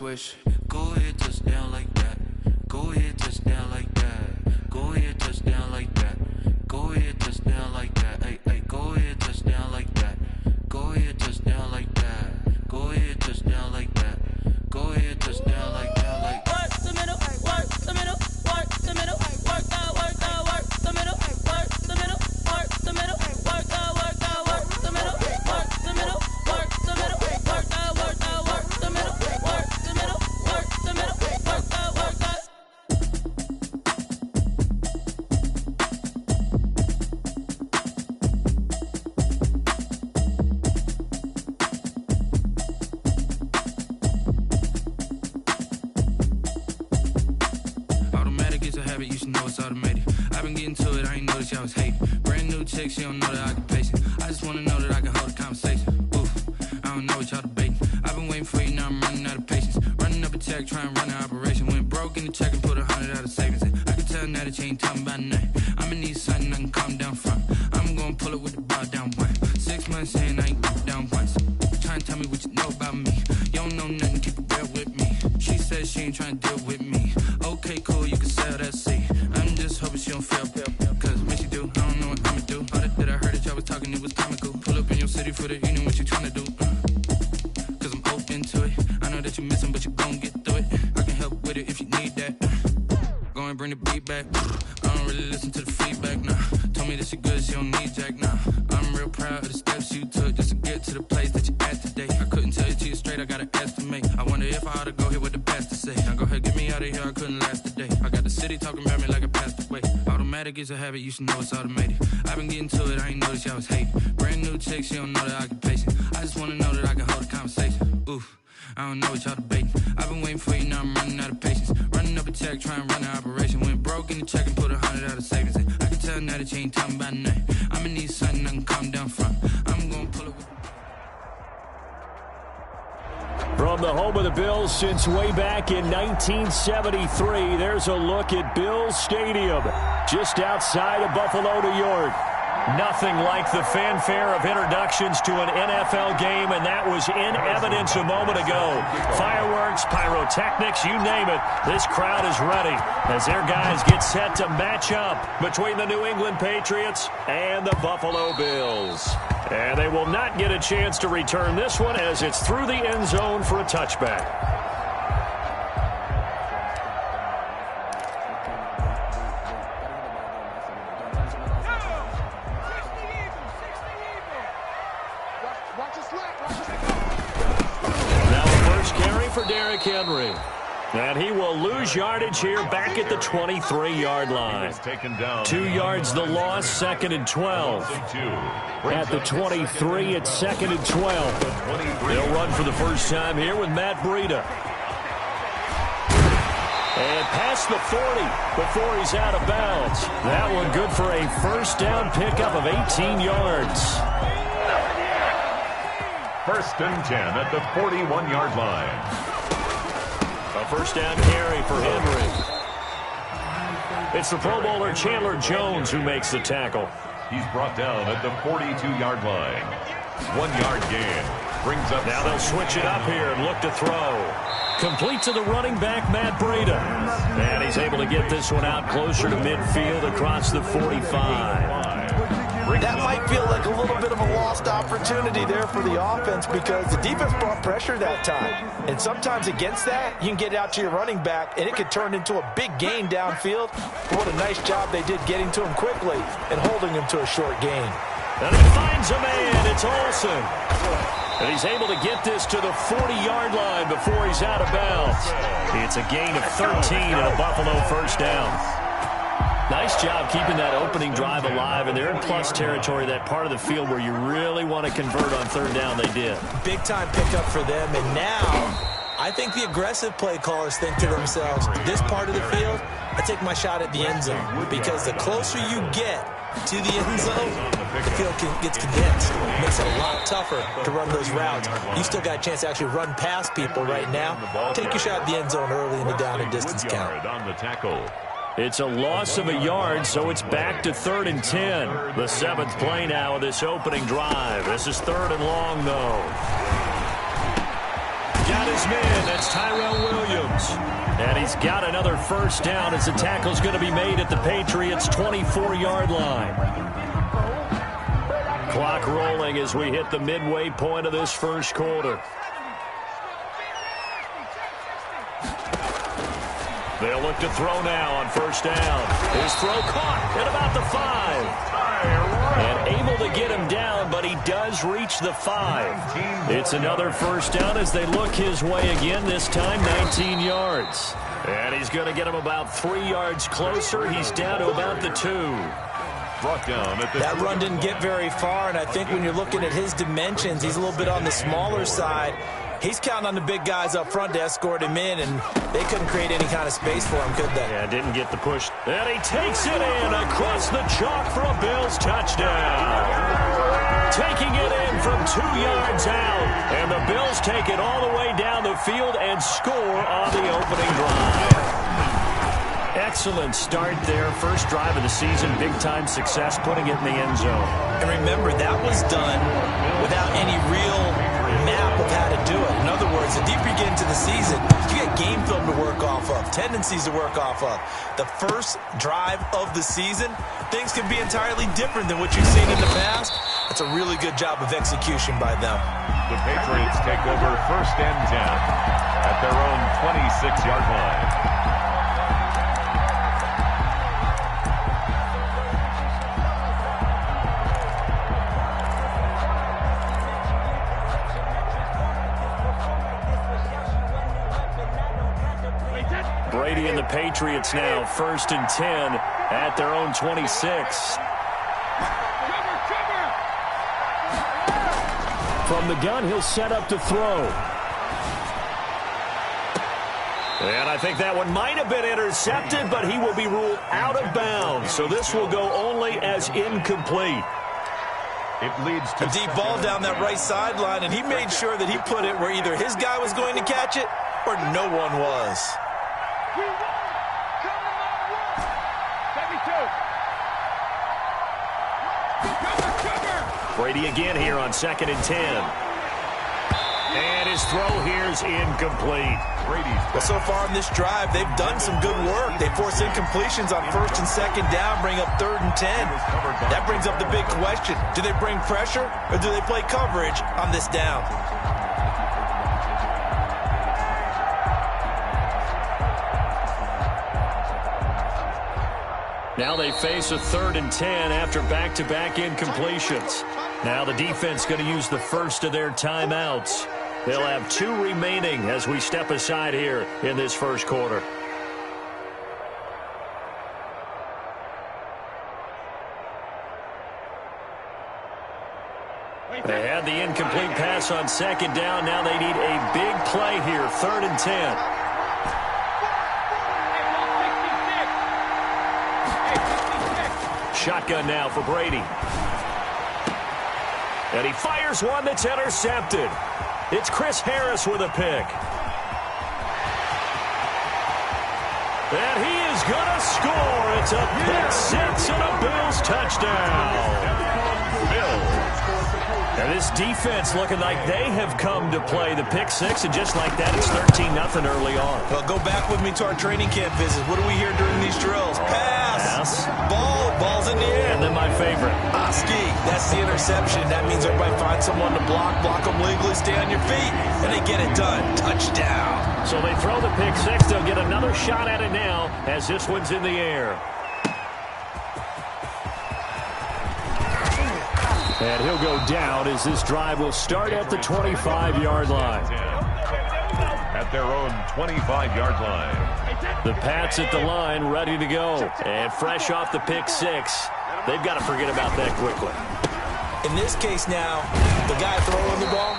wish. Go ahead, touch down like that. Go ahead, touch down like that. Go ahead, touch down like that. Go ahead, touch down like that. Hey, hey, go ahead, touch down like that. Go ahead, touch down like that. Go ahead, touch down like that. Go ahead, touch down like that. Like work the middle, work the middle, work the middle, work that, work that, work the middle, work the middle, work the middle, work that, work that, work the middle, work the middle, work the middle, work that, work that, work the middle, work the middle, work the middle, work that, work that. You should know it's automated. I've been getting to it, I ain't noticed y'all was hating. Brand new chick, she don't know that I can pace it. I just wanna know that I can hold a conversation. Oof, I don't know what y'all debating. I've been waiting for you, now I'm running out of patience. Running up a check, trying to run an operation. Went broke in the check and put 100 out of savings in. I can tell now that you ain't talking about nothing. I'ma need something I can calm down from. I'm gonna pull it with the bar down one. 6 months in, I ain't down once. Trying to tell me what you know about me. You don't know nothing, keep it real with me. She says she ain't trying to deal with me. Okay, cool, you can sell that seat. I'm just hoping she don't fail. Cause when she do, I don't know what I'ma do. All that I heard that y'all was talking, it was comical. Pull up in your city for the evening, what you trying to do? Cause I'm open to it. I know that you missing, but you gon' get through it. I can help with it if you need that. Go and bring the beat back. I don't really listen to the feedback, nah. Told me that she good, she don't need jack, nah. I'm real proud of the steps you took just to get to the place that you at today. I couldn't tell you to you straight, I gotta estimate. I wonder if I ought to go here with the best to say. Now go ahead, get me out of here, I couldn't last a day. I got the city talking about me like I passed away. Automatic is a habit, you should know it's automated. I've been getting to it, I ain't noticed y'all was hating. Brand new chick, she don't know the occupation. I just wanna know that I can hold a conversation. Oof, I don't know what y'all debating. I've been waiting for you, now I'm running out of patience. Running up a check, trying to run an operation. Went broke in the check and put 100 out of savings in. I can tell now that you ain't talking about nothing. I'ma need something I can calm down from. I'm gonna pull it with... From the home of the Bills since way back in 1973, there's a look at Bills Stadium, just outside of Buffalo, New York. Nothing like the fanfare of introductions to an NFL game, and that was in evidence a moment ago. Fireworks, pyrotechnics, you name it. This crowd is ready as their guys get set to match up between the New England Patriots and the Buffalo Bills. And they will not get a chance to return this one as it's through the end zone for a touchback. Henry. And he will lose yardage here back at the 23-yard line. 2 yards the loss, 2nd and 12. At the 23, it's 2nd and 12. They'll run for the first time here with Matt Breida. And past the 40 before he's out of bounds. That one good for a first down pickup of 18 yards. 1st and 10 at the 41-yard line. A first down carry for Henry. It's the Pro Bowler Chandler Jones who makes the tackle. He's brought down at the 42-yard line. 1-yard gain. Brings up. Now they'll switch it up here and look to throw. Complete to the running back, Matt Breida. And he's able to get this one out closer to midfield across the 45. That might feel like a little bit of a lost opportunity there for the offense because the defense brought pressure that time. And sometimes against that, you can get out to your running back, and it could turn into a big gain downfield. What a nice job they did getting to him quickly and holding him to a short gain. And he finds a man. It's Olsen. And he's able to get this to the 40-yard line before he's out of bounds. It's a gain of 13 and a Buffalo first down. Nice job keeping that opening drive alive, and they're in plus territory, that part of the field where you really want to convert on 3rd down. They did. Big-time pickup for them, and now I think the aggressive play callers think to themselves, this part of the field, I take my shot at the end zone, because the closer you get to the end zone, the field gets condensed. It makes it a lot tougher to run those routes. You still got a chance to actually run past people right now. Take your shot at the end zone early in the down and distance count. On the tackle. It's a loss of a yard, so it's back to 3rd and 10. The 7th play now of this opening drive. This is 3rd and long, though. got his man. That's Tyrell Williams. And he's got another first down as the tackle's going to be made at the Patriots' 24-yard line. Clock rolling as we hit the midway point of this first quarter. They'll look to throw now on first down. His throw caught at about the 5. And able to get him down, but he does reach the 5. It's another first down as they look his way again, this time 19 yards. And he's going to get him about 3 yards closer. He's down to about the 2. Brought down at the that run didn't get very far, and I think when you're looking at his dimensions, he's a little bit on the smaller side. He's counting on the big guys up front to escort him in, and they couldn't create any kind of space for him, could they? Yeah, didn't get the push. And he takes it in across the chalk for a Bills touchdown. Taking it in from 2 yards out. And the Bills take it all the way down the field and score on the opening drive. Excellent start there. First drive of the season. Big-time success putting it in the end zone. And remember, that was done without any real map of how to do it. In other words, the deeper you get into the season, you get game film to work off of, tendencies to work off of. The first drive of the season, things can be entirely different than what you've seen in the past. That's a really good job of execution by them. The Patriots take over first and 10 at their own 26-yard line. Brady and the Patriots now first and 10 at their own 26. From the gun, he'll set up to throw. And I think that one might have been intercepted, but he will be ruled out of bounds. So this will go only as incomplete. It leads to a deep ball down that right sideline, and he made sure that he put it where either his guy was going to catch it or no one was. Brady again here on second and 10. And his throw here is incomplete. Well, so far in this drive, they've done some good work. They force incompletions on first and second down, bring up third and 10. That brings up the big question. Do they bring pressure or do they play coverage on this down? Now they face a third and 10 after back-to-back incompletions. Now the defense going to use the first of their timeouts. They'll have 2 remaining as we step aside here in this first quarter. They had the incomplete pass on second down. Now they need a big play here, third and 10. Shotgun now for Brady. And he fires one that's intercepted. It's Chris Harris with a pick. And he is going to score. It's a pick six and a Bills touchdown. And this defense looking like they have come to play the pick six, and just like that, it's 13-0 early on. Well, go back with me to our training camp visits. What do we hear during these drills? Pass. Ball's in the air. And then my favorite. Ski. That's the interception. That means everybody finds someone to block them legally, stay on your feet, and they get it done. Touchdown. So they throw the pick six. They'll get another shot at it now as this one's in the air. And he'll go down as this drive will start at the 25-yard line. At their own 25-yard line. The Pats at the line, ready to go. And fresh off the pick six, they've got to forget about that quickly. In this case now, the guy throwing the ball,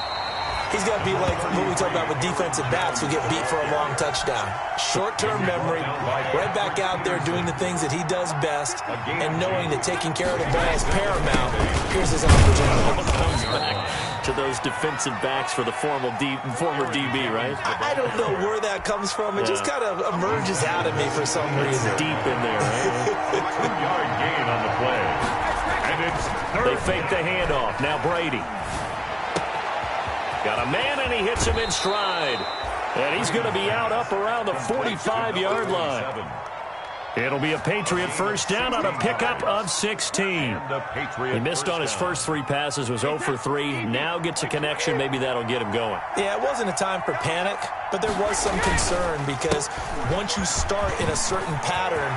he's got to be like what we talk about with defensive backs who get beat for a long touchdown. Short-term memory, right back out there doing the things that he does best, and knowing that taking care of the ball is paramount. Here's his opportunity. Comes back to those defensive backs for the former DB, right? I don't know where that comes from. It just kind of emerges out of me for some reason. It's deep in there, right? 2-yard gain on the play. And it's They fake the handoff. Now Brady. Got a man, and he hits him in stride. And he's going to be out up around the 45-yard line. It'll be a Patriot first down on a pickup of 16. He missed on his first 3 passes, was 0 for 3. Now gets a connection. Maybe that'll get him going. Yeah, it wasn't a time for panic, but there was some concern because once you start in a certain pattern,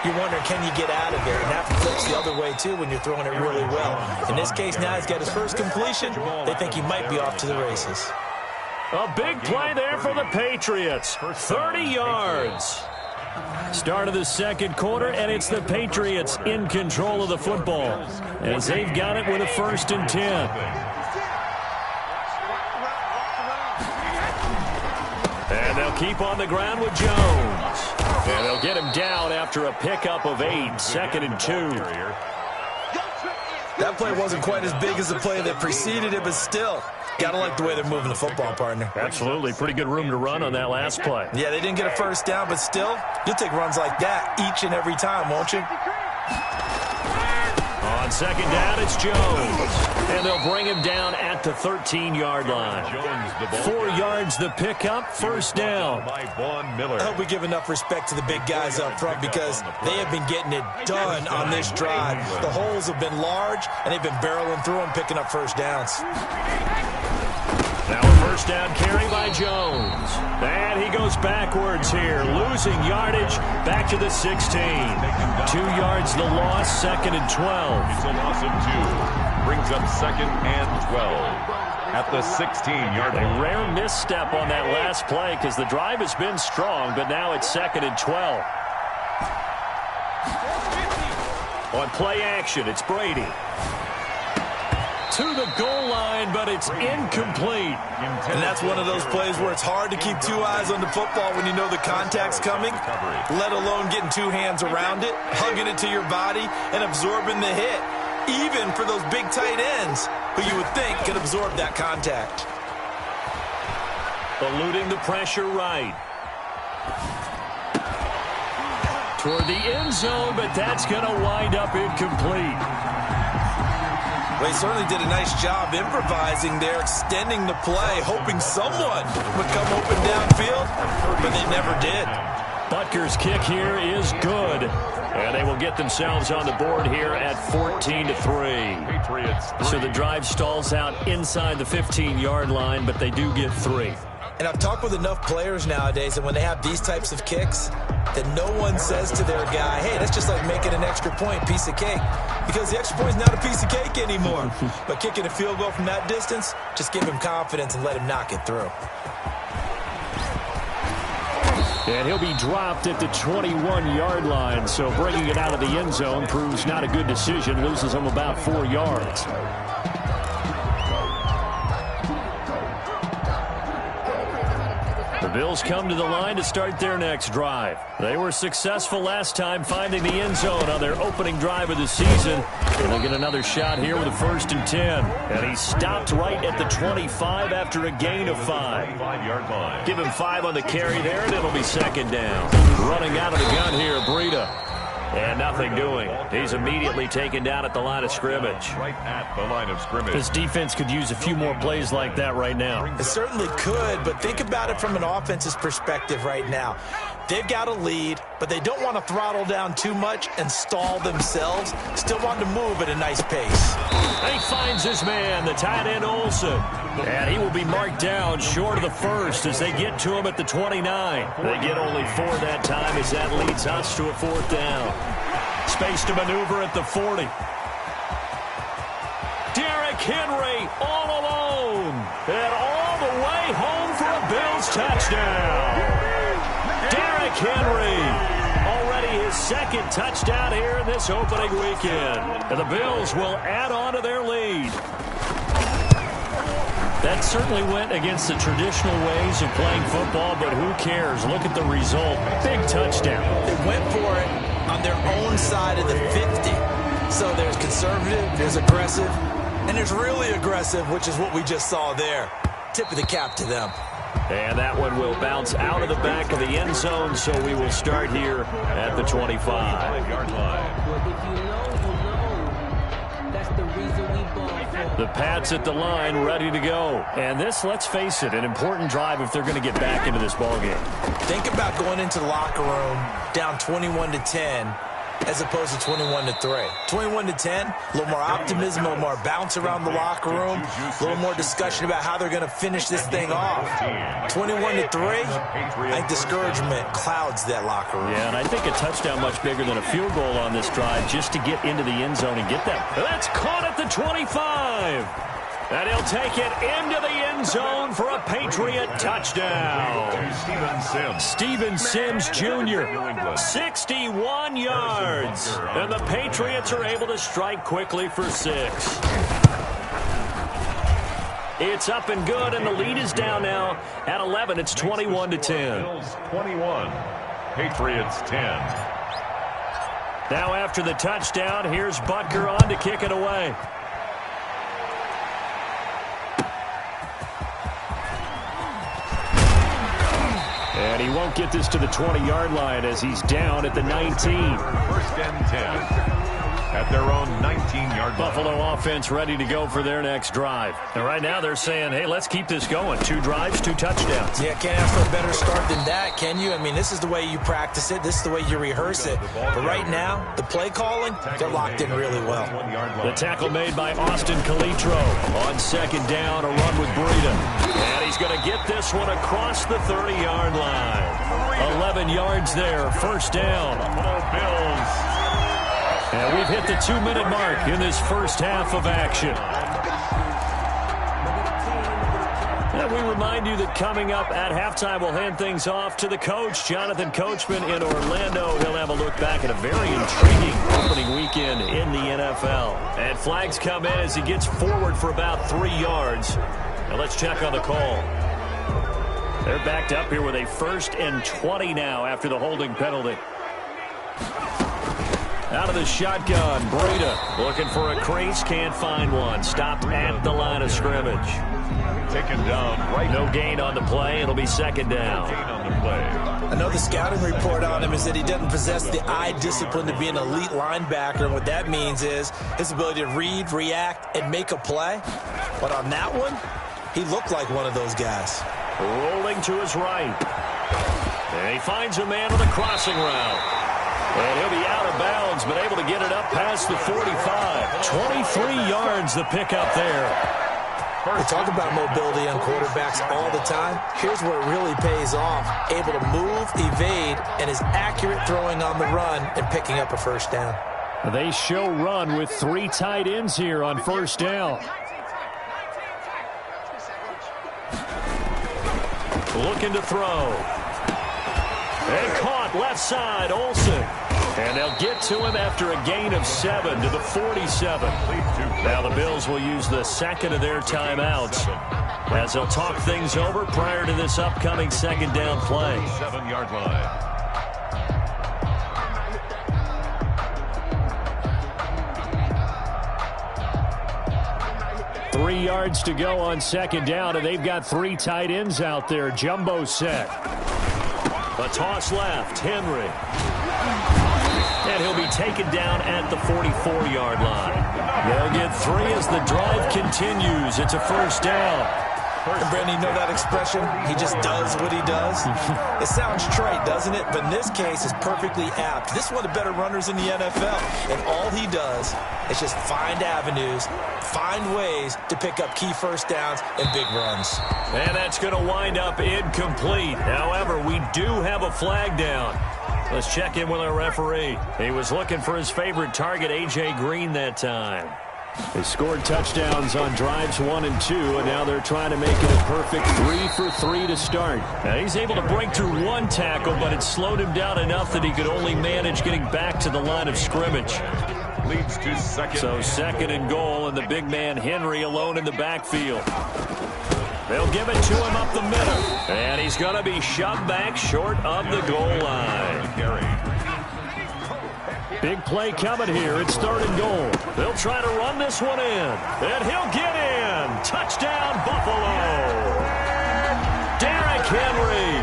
you're wondering, can you get out of there? And that flips the other way, too, when you're throwing it really well. In this case, now he's got his first completion. They think he might be off to the races. A big play there for the Patriots. 30 yards. Start of the second quarter, and it's the Patriots in control of the football as they've got it with a 1st and 10. And they'll keep on the ground with Jones. And they'll get him down after a pickup of 8, 2nd and 2. That play wasn't quite as big as the play that preceded it, but still, gotta like the way they're moving the football, partner. Absolutely. Pretty good room to run on that last play. Yeah, they didn't get a first down, but still, you'll take runs like that each and every time, won't you? On second down, it's Jones. And they'll bring him down at the 13-yard line. 4 yards the pickup, first down. I hope we give enough respect to the big guys up front because they have been getting it done on this drive. The holes have been large, and they've been barreling through them, picking up first downs. Now a first down carry by Jones. And he goes backwards here, losing yardage back to the 16. 2 yards the loss, 2nd and 12. It's a loss of 2. Brings up 2nd and 12 at the 16-yard line. A rare misstep on that last play because the drive has been strong, but now it's 2nd and 12. On play action, it's Brady. To the goal line, but it's incomplete. And that's one of those plays where it's hard to keep 2 eyes on the football when you know the contact's coming, let alone getting 2 hands around it, hugging it to your body, and absorbing the hit, even for those big tight ends who you would think could absorb that contact. Eluding the pressure right. Toward the end zone, but that's going to wind up incomplete. Well, he certainly did a nice job improvising there, extending the play, hoping someone would come open downfield, but they never did. Butker's kick here is good, and they will get themselves on the board here at 14-3. So the drive stalls out inside the 15-yard line, but they do get 3. And I've talked with enough players nowadays that when they have these types of kicks, that no one says to their guy, hey, that's just like making an extra point, piece of cake. Because the extra point is not a piece of cake anymore. But kicking a field goal from that distance, just give him confidence and let him knock it through. And he'll be dropped at the 21-yard line. So bringing it out of the end zone proves not a good decision. Loses him about 4 yards. The Bills come to the line to start their next drive. They were successful last time finding the end zone on their opening drive of the season. And they'll get another shot here with a 1st and 10. And he stopped right at the 25 after a gain of 5. Give him 5 on the carry there, and it'll be 2nd down. Running out of the gun here, Breida. And nothing doing. He's immediately taken down at the line of scrimmage. Right at the line of scrimmage. This defense could use a few more plays like that right now. It certainly could, but think about it from an offense's perspective right now. They've got a lead, but they don't want to throttle down too much and stall themselves. Still want to move at a nice pace. He finds his man, the tight end Olsen. And he will be marked down short of the 1st as they get to him at the 29. They get only 4 that time as that leads us to a 4th down. Space to maneuver at the 40. Derrick Henry all alone. And all the way home for a Bills touchdown. Derrick Henry, already his 2nd touchdown here in this opening weekend. And the Bills will add on to their lead. That certainly went against the traditional ways of playing football, but who cares? Look at the result. Big touchdown. They went for it on their own side of the 50. So there's conservative, there's aggressive, and there's really aggressive, which is what we just saw there. Tip of the cap to them. And that one will bounce out of the back of the end zone, so we will start here at the 25-yard line. The Pats at the line, ready to go. And this, let's face it, an important drive if they're going to get back into this ballgame. Think about going into the locker room down 21-10 as opposed to 21-3. 21-10, a little more optimism, a little more bounce around the locker room, a little more discussion about how they're going to finish this thing off. 21-3, I think discouragement clouds that locker room. Yeah, and I think a touchdown much bigger than a field goal on this drive just to get into the end zone and get that. That's caught at the 25. And he'll take it into the end zone for a Patriot touchdown. Steven Sims Jr., 61 yards. And the Patriots are able to strike quickly for 6. It's up and good, and the lead is down now at 11. It's 21-10. Bills 21, Patriots 10. Now after the touchdown, here's Butker on to kick it away. And he won't get this to the 20-yard line as he's down at the 19. First and 10 at their own 19-yard line. Buffalo offense ready to go for their next drive. And right now they're saying, hey, let's keep this going. 2 drives, 2 touchdowns. Yeah, can't ask for a better start than that, can you? I mean, this is the way you practice it. This is the way you rehearse it. But right now, the play calling, they're locked in really well. The tackle made by Austin Calitro. On second down, a run with Breida. And he's going to get this one across the 30-yard line. 11 yards there, first down. Bills. And we've hit the 2-minute mark in this first half of action. And we remind you that coming up at halftime, we'll hand things off to the coach, Jonathan Coachman in Orlando. He'll have a look back at a very intriguing opening weekend in the NFL. And flags come in as he gets forward for about 3 yards. Now let's check on the call. They're backed up here with a 1st and 20 now after the holding penalty. Out of the shotgun, Breida looking for a crease, can't find one. Stopped at the line of scrimmage. Taken down right. No gain on the play. It'll be second down. Gain on the play. I know the scouting report on him is that he doesn't possess the eye discipline to be an elite linebacker, and what that means is his ability to read, react, and make a play. But on that one, he looked like one of those guys. Rolling to his right. And he finds a man with a crossing route. And he'll be out of bounds, but able to get it up past the 45. 23 yards the pickup there. We talk about mobility on quarterbacks all the time. Here's where it really pays off. Able to move, evade, and is accurate throwing on the run and picking up a first down. They show run with 3 tight ends here on first down. Looking to throw. And caught left side, Olsen. And they'll get to him after a gain of 7 to the 47. Now the Bills will use the second of their timeouts as they'll talk things over prior to this upcoming second down play. 7-yard line. Three yards to go on second down, and they've got 3 tight ends out there. Jumbo set. A toss left, Henry. And he'll be taken down at the 44-yard line. They'll get 3 as the drive continues. It's a first down. And Brandon, you know that expression? He just does what he does. It sounds trite, doesn't it? But in this case, it's perfectly apt. This is one of the better runners in the NFL. And all he does is just find avenues, find ways to pick up key first downs and big runs. And that's going to wind up incomplete. However, we do have a flag down. Let's check in with our referee. He was looking for his favorite target, A.J. Green, that time. They scored touchdowns on drives 1 and 2, and now they're trying to make it a perfect 3 for 3 to start. Now he's able to break through 1 tackle, but it slowed him down enough that he could only manage getting back to the line of scrimmage. Leads to second. So second and goal, and the big man Henry alone in the backfield. They'll give it to him up the middle, and he's going to be shoved back short of the goal line. Big play coming here. It's 3rd and goal. They'll try to run this one in, and he'll get in. Touchdown, Buffalo. Derrick Henry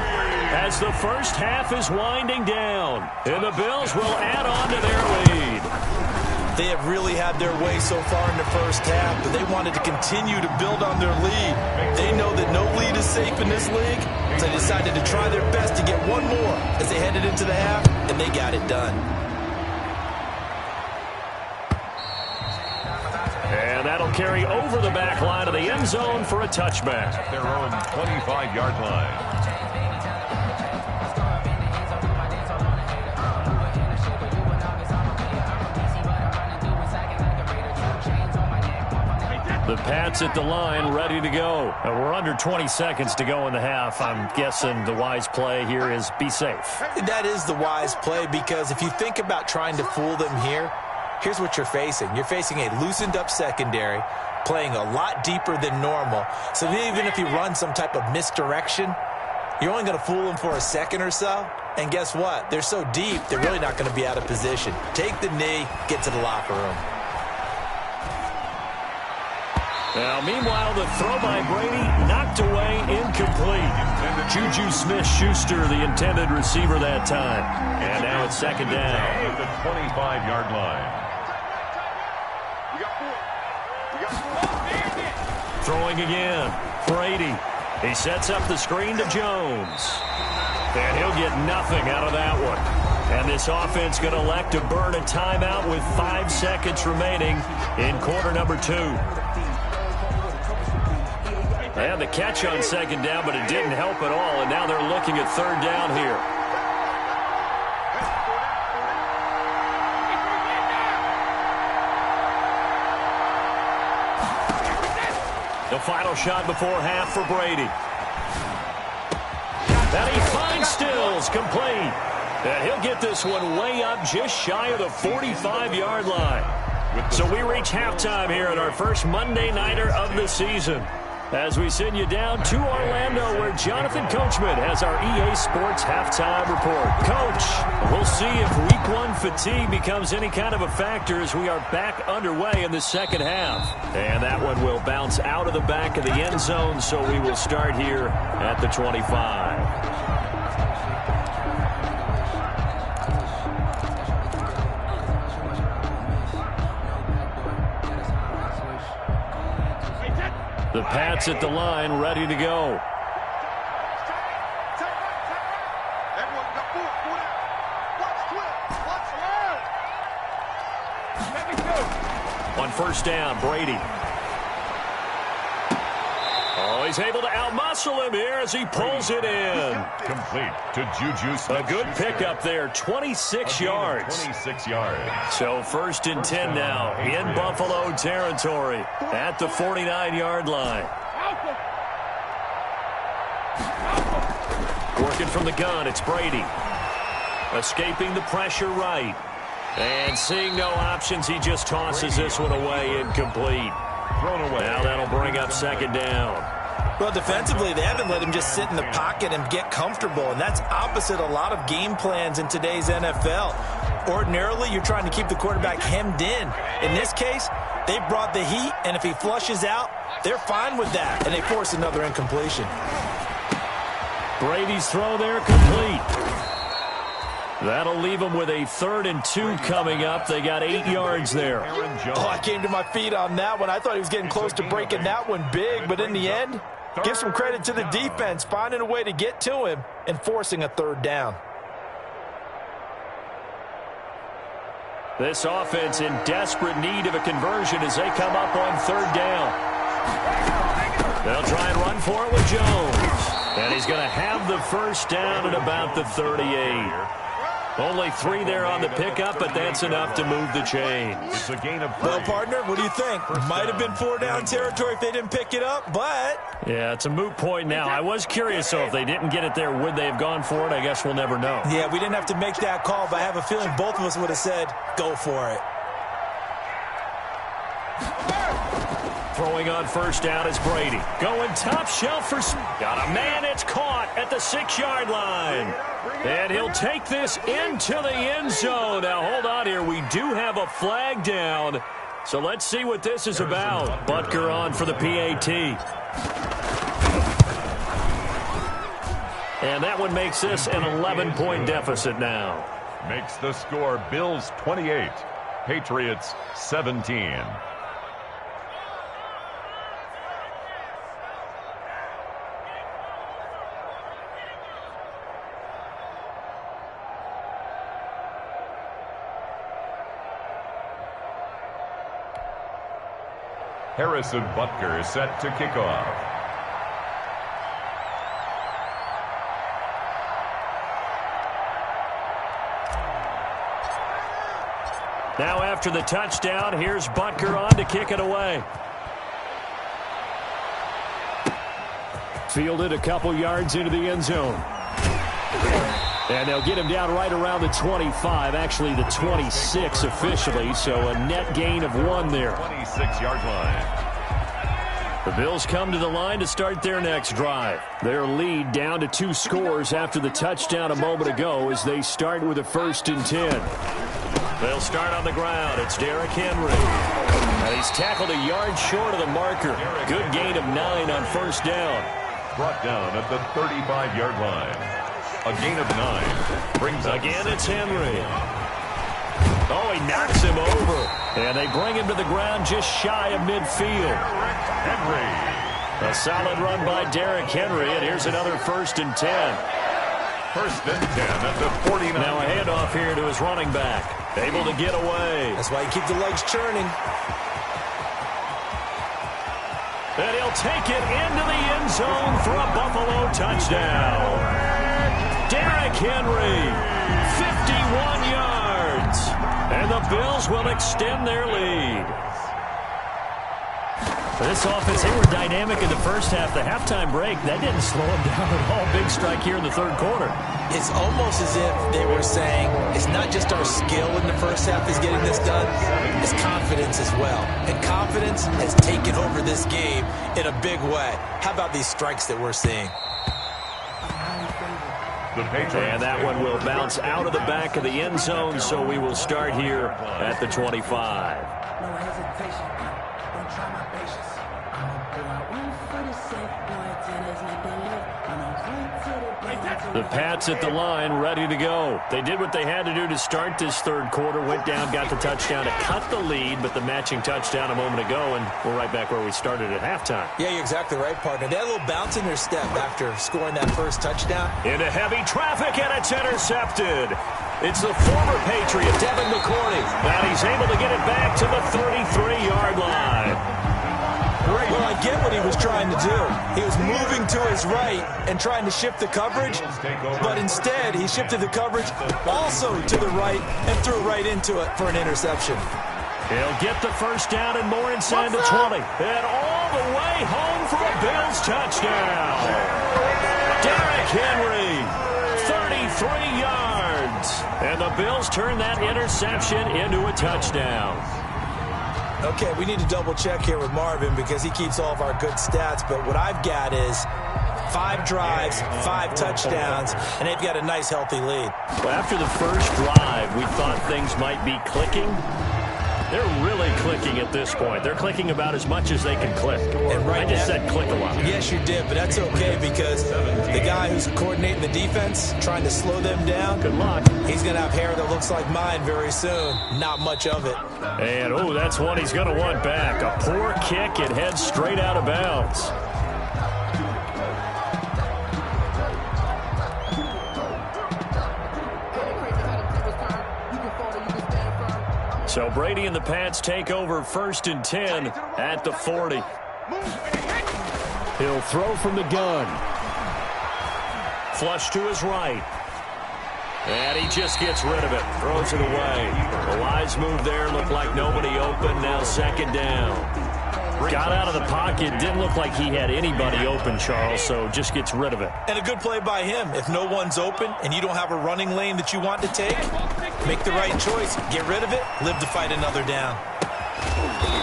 as the first half is winding down, and the Bills will add on to their lead. They have really had their way so far in the first half, but they wanted to continue to build on their lead. They know that no lead is safe in this league, so they decided to try their best to get one more as they headed into the half, and they got it done. And that'll carry over the back line of the end zone for a touchback. At their own 25-yard line. The Pats at the line, ready to go. We're under 20 seconds to go in the half. I'm guessing the wise play here is be safe. That is the wise play, because if you think about trying to fool them here, here's what you're facing. You're facing a loosened up secondary, playing a lot deeper than normal. So even if you run some type of misdirection, you're only going to fool them for a second or so. And guess what? They're so deep, they're really not going to be out of position. Take the knee, get to the locker room. Now, meanwhile, the throw by Brady knocked away, incomplete. Juju Smith-Schuster, the intended receiver that time. And now it's second down. At the 25-yard line. Throwing again. Brady. He sets up the screen to Jones. And he'll get nothing out of that one. And this offense going to elect to burn a timeout with 5 seconds remaining in quarter number 2. They had the catch on second down, but it didn't help at all, and now they're looking at third down here. The final shot before half for Brady. And he finds Stills, complete. And he'll get this one way up just shy of the 45-yard line. So we reach halftime here at our first Monday Nighter of the season, as we send you down to Orlando, where Jonathan Coachman has our EA Sports halftime report. Coach, we'll see if Week 1 fatigue becomes any kind of a factor as we are back underway in the second half. And that one will bounce out of the back of the end zone, so we will start here at the 25. The Pats at the line, ready to go. On first down, Brady. Oh, he's able to outmuscle him here as he pulls it in. Complete to Juju Smith. A good pickup there, 26 yards. 26 yards. So first and 10 now in Buffalo territory at the 49-yard line. Working from the gun, it's Brady. Escaping the pressure right. And seeing no options, he just tosses this one away, incomplete. Thrown away. Now that'll bring up second down. Well, defensively, they haven't let him just sit in the pocket and get comfortable, and that's opposite a lot of game plans in today's NFL. Ordinarily, you're trying to keep the quarterback hemmed in. In this case, they brought the heat, and if he flushes out, they're fine with that, and they force another incompletion. Brady's throw there complete. That'll leave them with a 3rd and 2 coming up. They got 8 yards there. Oh, I came to my feet on that one. I thought he was getting close to breaking that one big, but in the end, give some credit to the defense, finding a way to get to him and forcing a 3rd down. This offense in desperate need of a conversion as they come up on 3rd down. They'll try and run for it with Jones. And he's going to have the first down at about the 38. Only 3 there on the pickup, but that's enough to move the chains. It's a gain of 3. Well, partner, what do you think? Might have been 4-down territory if they didn't pick it up, but... Yeah, it's a moot point now. I was curious, so if they didn't get it there, would they have gone for it? I guess we'll never know. Yeah, we didn't have to make that call, but I have a feeling both of us would have said, go for it. Throwing on first down is Brady. Going top shelf for... Got a man, it's caught at the 6-yard line. And he'll take this into the end zone. Now, hold on here. We do have a flag down. So let's see what this is about. Butker on for the PAT. And that one makes this an 11-point deficit now. Makes the score Bills 28, Patriots 17. Harrison Butker is set to kick off. Now after the touchdown, here's Butker on to kick it away. Fielded a couple yards into the end zone. And they'll get him down right around the 25, actually the 26 officially, so a net gain of 1 there. 26-yard line. The Bills come to the line to start their next drive. Their lead down to 2 scores after the touchdown a moment ago as they start with a 1st and 10. They'll start on the ground. It's Derrick Henry. And he's tackled a yard short of the marker. Good gain of 9 on 1st down. Brought down at the 35-yard line. A gain of 9 brings up. Again, it's Henry. Oh, he knocks him over. And they bring him to the ground just shy of midfield. Henry. A solid run by Derrick Henry, and here's another 1st and 10. 1st and 10 at the 49. Now a handoff here to his running back. Able to get away. That's why you keep the legs churning. And he'll take it into the end zone for a Buffalo touchdown. Derrick Henry, 51 yards. And the Bills will extend their lead. This offense, they were dynamic in the first half. The halftime break, that didn't slow them down at all. Big strike here in the 3rd quarter. It's almost as if they were saying it's not just our skill in the first half that's getting this done, it's confidence as well. And confidence has taken over this game in a big way. How about these strikes that we're seeing? And that one will bounce out of the back of the end zone, so we will start here at the 25. No hesitation. Don't try my patience. I'ma pull out 1 for the safe. Boy, tennis, let them live. I'ma run to the The Pats at the line, ready to go. They did what they had to do to start this 3rd quarter. Went down, got the touchdown to cut the lead, but the matching touchdown a moment ago, and we're right back where we started at halftime. Yeah, you're exactly right, partner. They had a little bounce in their step after scoring that 1st touchdown. Into heavy traffic, and it's intercepted. It's the former Patriot, Devin McCourty. And he's able to get it back to the 33-yard line. Well, I get what he was trying to do. He was moving to his right and trying to shift the coverage, but instead he shifted the coverage also to the right and threw right into it for an interception. He'll get the 1st down and more inside the 20. And all the way home for a Bills touchdown. Derrick Henry, 33 yards. And the Bills turn that interception into a touchdown. Okay, we need to double check here with Marvin because he keeps all of our good stats, but what I've got is 5 drives, 5 touchdowns, and they've got a nice, healthy lead. Well, after the first drive, we thought things might be clicking. They're really clicking at this point. They're clicking about as much as they can click. And right I just said click a lot. Yes, you did, but that's okay because the guy who's coordinating the defense, trying to slow them down, good luck. He's going to have hair that looks like mine very soon. Not much of it. And, oh, that's one he's going to want back. A poor kick. It heads straight out of bounds. So Brady and the Pats take over 1st and 10 at the 40. He'll throw from the gun. Flush to his right. And he just gets rid of it. Throws it away. A wise move there. Looked like nobody open. Now 2nd down. Got out of the pocket. Didn't look like he had anybody open, Charles, so just gets rid of it. And a good play by him. If no one's open and you don't have a running lane that you want to take, make the right choice. Get rid of it. Live to fight another down.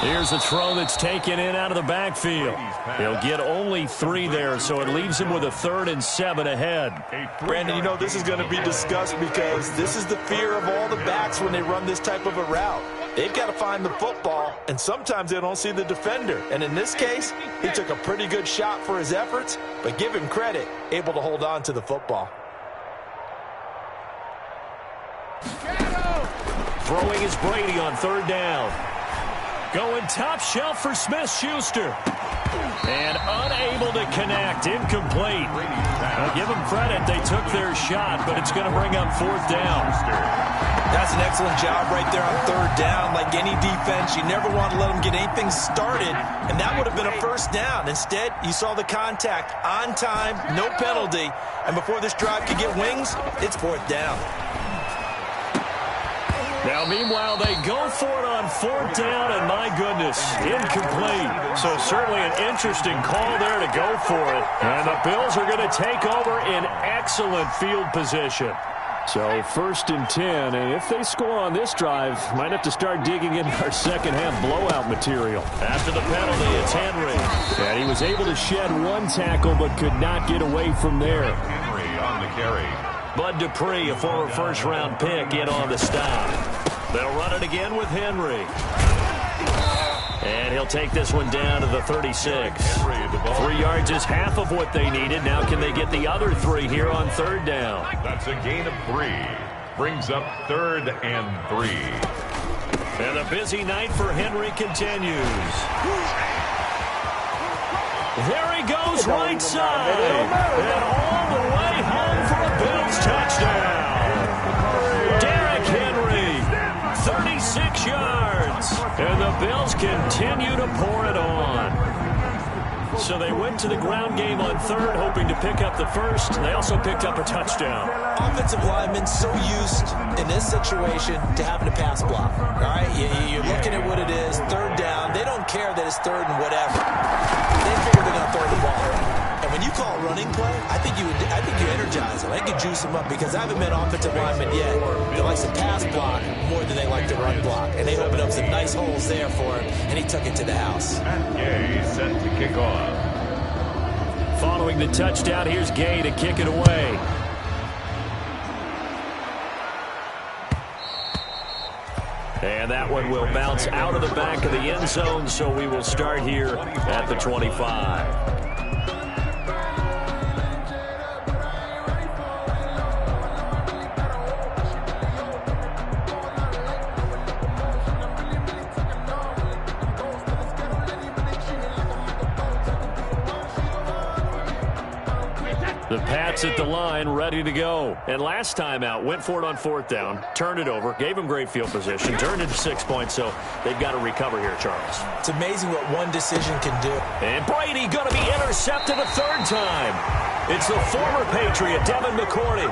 Here's a throw that's taken in out of the backfield. He'll get only 3 there, so it leaves him with a 3rd and 7 ahead. Brandon, you know this is going to be discussed because this is the fear of all the backs when they run this type of a route. They've got to find the football, and sometimes they don't see the defender. And in this case, he took a pretty good shot for his efforts, but give him credit, able to hold on to the football. Throwing is Brady on third down. Going top shelf for Smith-Schuster. And unable to connect. Incomplete. I'll give them credit. They took their shot, but it's going to bring up fourth down. That's an excellent job right there on third down. Like any defense, you never want to let them get anything started, and that would have been a first down. Instead, you saw the contact on time, no penalty, and before this drive could get wings, it's fourth down. Now, meanwhile, they go for it on fourth down, and my goodness, incomplete. So certainly an interesting call there to go for it. And the Bills are going to take over in excellent field position. So first and 10, and if they score on this drive, might have to start digging in our second-half blowout material. After the penalty, it's Henry. And he was able to shed one tackle, but could not get away from there. Henry on the carry. Bud Dupree, a former first-round pick, in on the stop. They'll run it again with Henry. And he'll take this one down to the 36. 3 yards is half of what they needed. Now can they get the other 3 here on third down? That's a gain of 3. Brings up 3rd and 3. And a busy night for Henry continues. There he goes right side. And all the way home for a Bills touchdown. Derrick Henry, 36 yards. And the Bills continue to pour it on. So they went to the ground game on third, hoping to pick up the first. They also picked up a touchdown. Offensive linemen so used in this situation to having to pass block. All right, you're looking at what it is, third down. They don't care that it's third and whatever. They figure they're going to throw the ball. And when you call a running play, I think you energize them. I think you juice them up because I haven't met offensive linemen yet that likes to pass block more than they like to run block. And they opened up some nice holes there for him, and he took it to the house. Gay set to kick off. Following the touchdown, here's Gay to kick it away. And that one will bounce out of the back of the end zone, so we will start here at the 25. The Pats at the line, ready to go. And last time out, went for it on fourth down, turned it over, gave them great field position, turned it to 6 points, so they've got to recover here, Charles. It's amazing what one decision can do. And Brady going to be intercepted a third time. It's the former Patriot, Devin McCourty.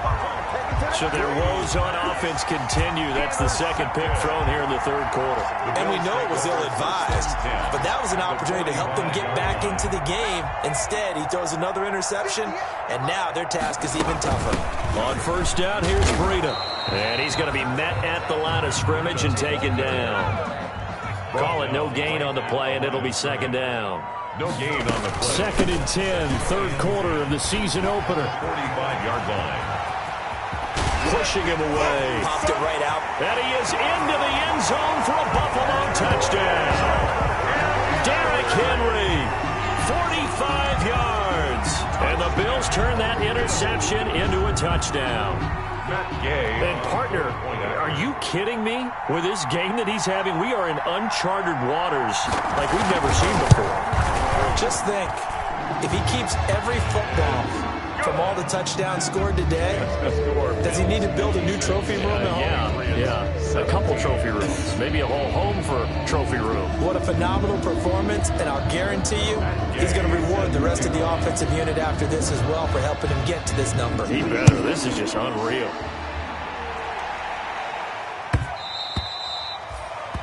So their woes on offense continue. That's the second pick thrown here in the third quarter. And we know it was ill-advised, but that was an opportunity to help them get back into the game. Instead, he throws another interception, and now their task is even tougher. On first down, here's Breida. And he's going to be met at the line of scrimmage and taken down. Call it no gain on the play, and it'll be second down. No gain on the play. Second and 10, third quarter of the season opener. 45-yard line. Pushing him away. Popped it right out. And he is into the end zone for a Buffalo touchdown. Derrick Henry, 45 yards. And the Bills turn that interception into a touchdown. And partner, are you kidding me? With this game that he's having, we are in uncharted waters like we've never seen before. Just think, if he keeps every football from all the touchdowns scored today, does he need to build a new trophy room at home? Yeah. A couple trophy rooms. Maybe a whole home for trophy room. What a phenomenal performance, and I'll guarantee you he's going to reward the rest of the offensive unit after this as well for helping him get to this number. He better. This is just unreal.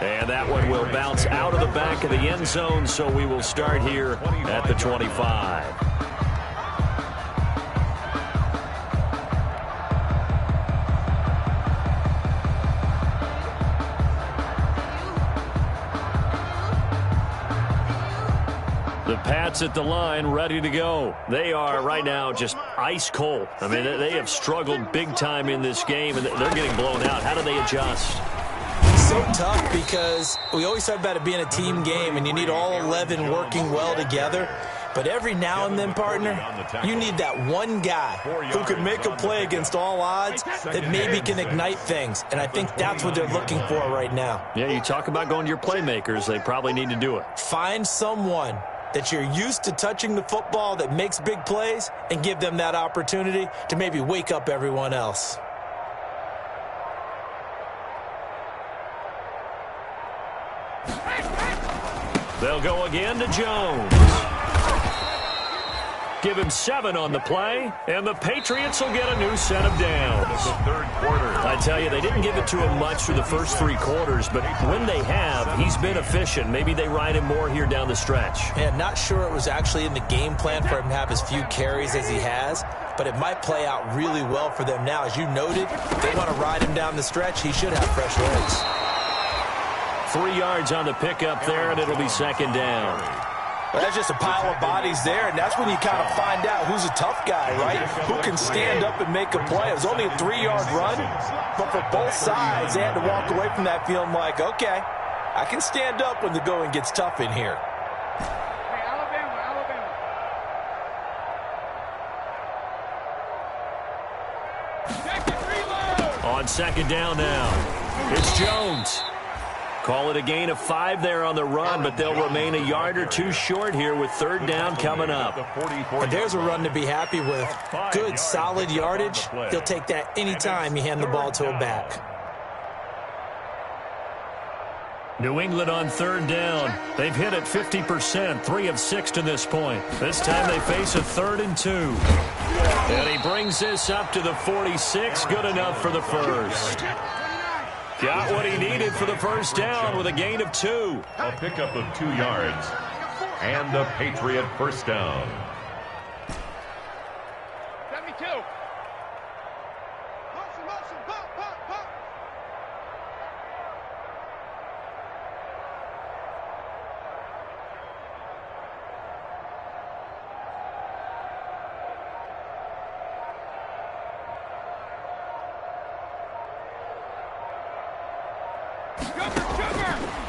And that one will bounce out of the back of the end zone, so we will start here at the 25. The Pats at the line, ready to go. They are right now just ice cold. I mean, they have struggled big time in this game, and they're getting blown out. How do they adjust? So tough because we always talk about it being a team game, and you need all 11 working well together. But every now and then, partner, you need that one guy who can make a play against all odds that maybe can ignite things. And I think that's what they're looking for right now. Yeah, you talk about going to your playmakers. They probably need to do it. Find someone that you're used to touching the football that makes big plays and give them that opportunity to maybe wake up everyone else. They'll go again to Jones. Give him 7 on the play, and the Patriots will get a new set of downs. The third quarter. I tell you, they didn't give it to him much through the first 3 quarters, but when they have, he's been efficient. Maybe they ride him more here down the stretch. Yeah, not sure it was actually in the game plan for him to have as few carries as he has, but it might play out really well for them now. As you noted, if they want to ride him down the stretch, he should have fresh legs. 3 yards on the pickup there, and it'll be second down. Well, that's just a pile of bodies there, and that's when you kind of find out who's a tough guy, right? Who can stand up and make a play. It was only a 3-yard run, but for both sides, they had to walk away from that feeling like, okay, I can stand up when the going gets tough in here. On second down now, it's Jones. Call it a gain of 5 there on the run, but they'll remain a yard or 2 short here with third down coming up. And there's a run to be happy with. Good, solid yardage. He'll take that anytime you hand the ball to a back. New England on third down. They've hit it 50%, 3 of 6 to this point. This time they face a 3rd and 2. And he brings this up to the 46. Good enough for the first. Got what he needed for the first down with a gain of 2. A pickup of 2 yards. And a Patriot first down. 72. Motion, pop.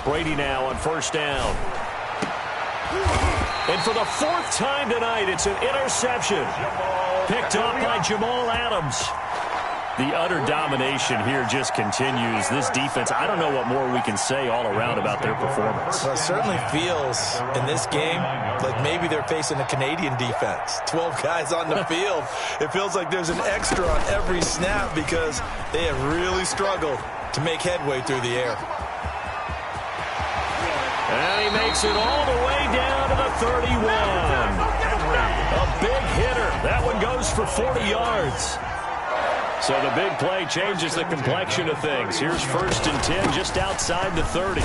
Brady now on first down. And for the 4th time tonight, it's an interception. Picked up by Jamal Adams. The utter domination here just continues. This defense, I don't know what more we can say all around about their performance. Well, it certainly feels in this game like maybe they're facing a Canadian defense. 12 guys on the field. It feels like there's an extra on every snap because they have really struggled to make headway through the air. And he makes it all the way down to the 31. A big hitter. That one goes for 40 yards. So the big play changes the complexion of things. Here's 1st and 10 just outside the 30.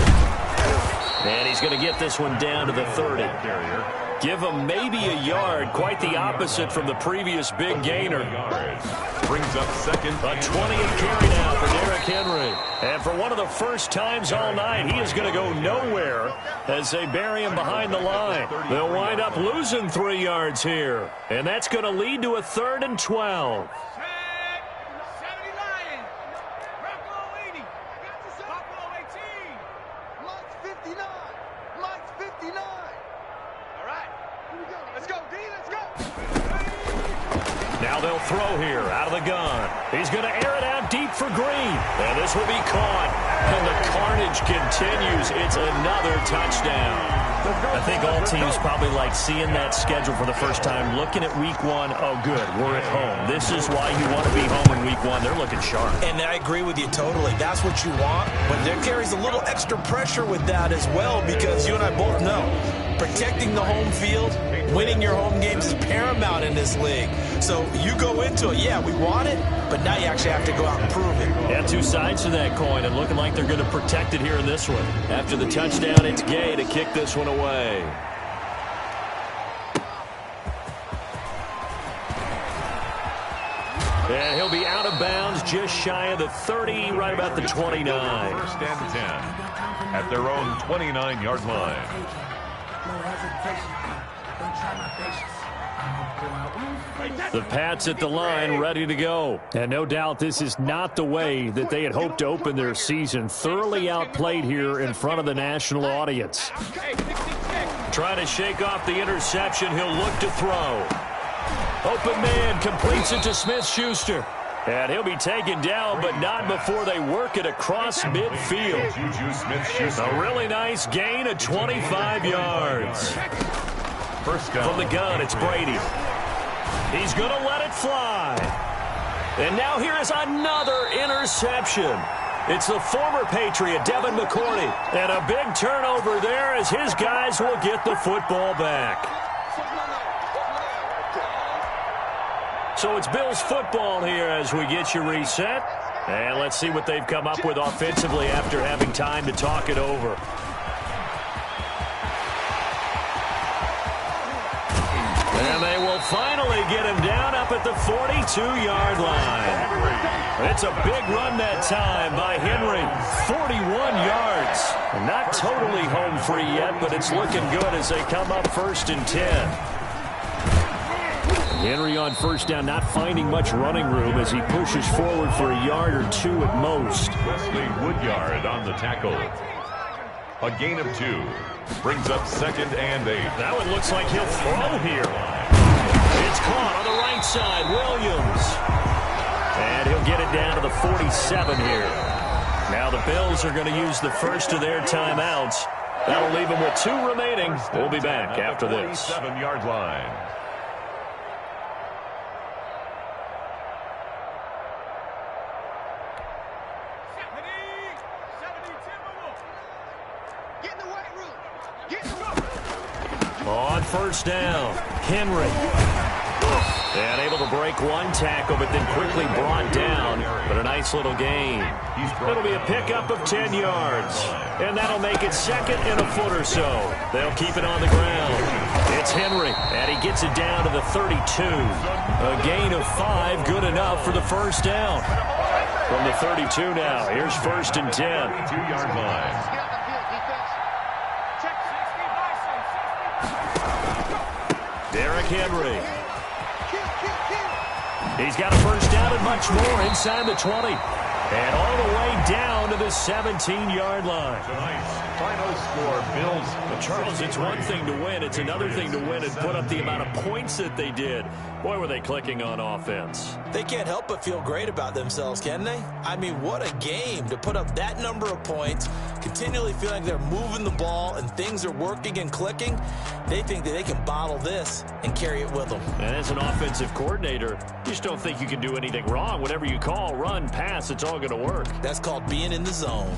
And he's going to get this one down to the 30. Give him maybe a yard. Quite the opposite from the previous big gainer. Brings up second. A 20th carry now for Derrick Henry. And for one of the first times all night, he is going to go nowhere as they bury him behind the line. They'll wind up losing 3 yards here. And that's going to lead to a 3rd and 12. Now they'll throw here out of the gun. He's going to air it out deep for Green. And this will be caught. And the carnage continues. It's another touchdown. I think all teams probably like seeing that schedule for the first time, looking at week 1. Oh, good, we're at home. This is why you want to be home in week 1. They're looking sharp. And I agree with you totally. That's what you want. But there carries a little extra pressure with that as well because you and I both know protecting the home field, winning your home games is paramount in this league. So you go into it, yeah, we want it, but now you actually have to go out and prove it. Yeah, 2 sides to that coin, and looking like they're going to protect it here in this one. After the touchdown, it's Gay to kick this one away. And he'll be out of bounds just shy of the 30, right about the 29. 1st and 10 at their own 29-yard line. The Pats at the line, ready to go. And no doubt this is not the way that they had hoped to open their season. Thoroughly outplayed here in front of the national audience. Trying to shake off the interception. He'll look to throw. Open man completes it to Smith-Schuster. And he'll be taken down, but not before they work it across midfield. A really nice gain of 25 yards. First down. From the gun, it's Brady. He's going to let it fly. And now here is another interception. It's the former Patriot, Devin McCourty. And a big turnover there as his guys will get the football back. So it's Bills football here as we get you reset. And let's see what they've come up with offensively after having time to talk it over. And they will finally get him down up at the 42-yard line. It's a big run that time by Henry. 41 yards. Not totally home free yet, but it's looking good as they come up 1st and 10. Henry on first down, not finding much running room as he pushes forward for a yard or two at most. Wesley Woodyard on the tackle. A gain of 2. Brings up 2nd and 8. That one looks like he'll throw here. It's caught on the right side. Williams. And he'll get it down to the 47 here. Now the Bills are going to use the first of their timeouts. That'll leave them with 2 remaining. We'll be back after this. 47-yard line. On first down, Henry. And able to break one tackle, but then quickly brought down. But a nice little gain. It'll be a pickup of 10 yards. And that'll make it 2nd and a foot or so. They'll keep it on the ground. It's Henry, and he gets it down to the 32. A gain of 5, good enough for the first down. From the 32 now, here's 1st and 10. 2-yard line. Derrick Henry. He's got a first down and much more inside the 20. And all the way down to the 17-yard line. Tonight's final score, Bills. But Charles, it's one thing to win. It's another thing to win and put up the amount of points that they did. Boy, were they clicking on offense. They can't help but feel great about themselves, can they? I mean, what a game to put up that number of points, continually feel like they're moving the ball and things are working and clicking. They think that they can bottle this and carry it with them. And as an offensive coordinator, you just don't think you can do anything wrong. Whatever you call, run, pass, it's all going to work. That's called being in the zone.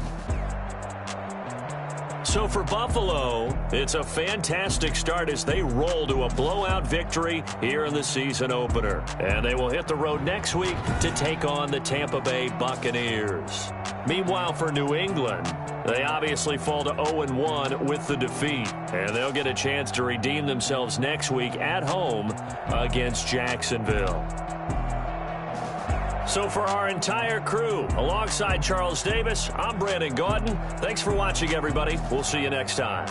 So for Buffalo, it's a fantastic start as they roll to a blowout victory here in the season opener. And they will hit the road next week to take on the Tampa Bay Buccaneers. Meanwhile, for New England, they obviously fall to 0-1 with the defeat. And they'll get a chance to redeem themselves next week at home against Jacksonville. So for our entire crew, alongside Charles Davis, I'm Brandon Gaudin. Thanks for watching, everybody. We'll see you next time.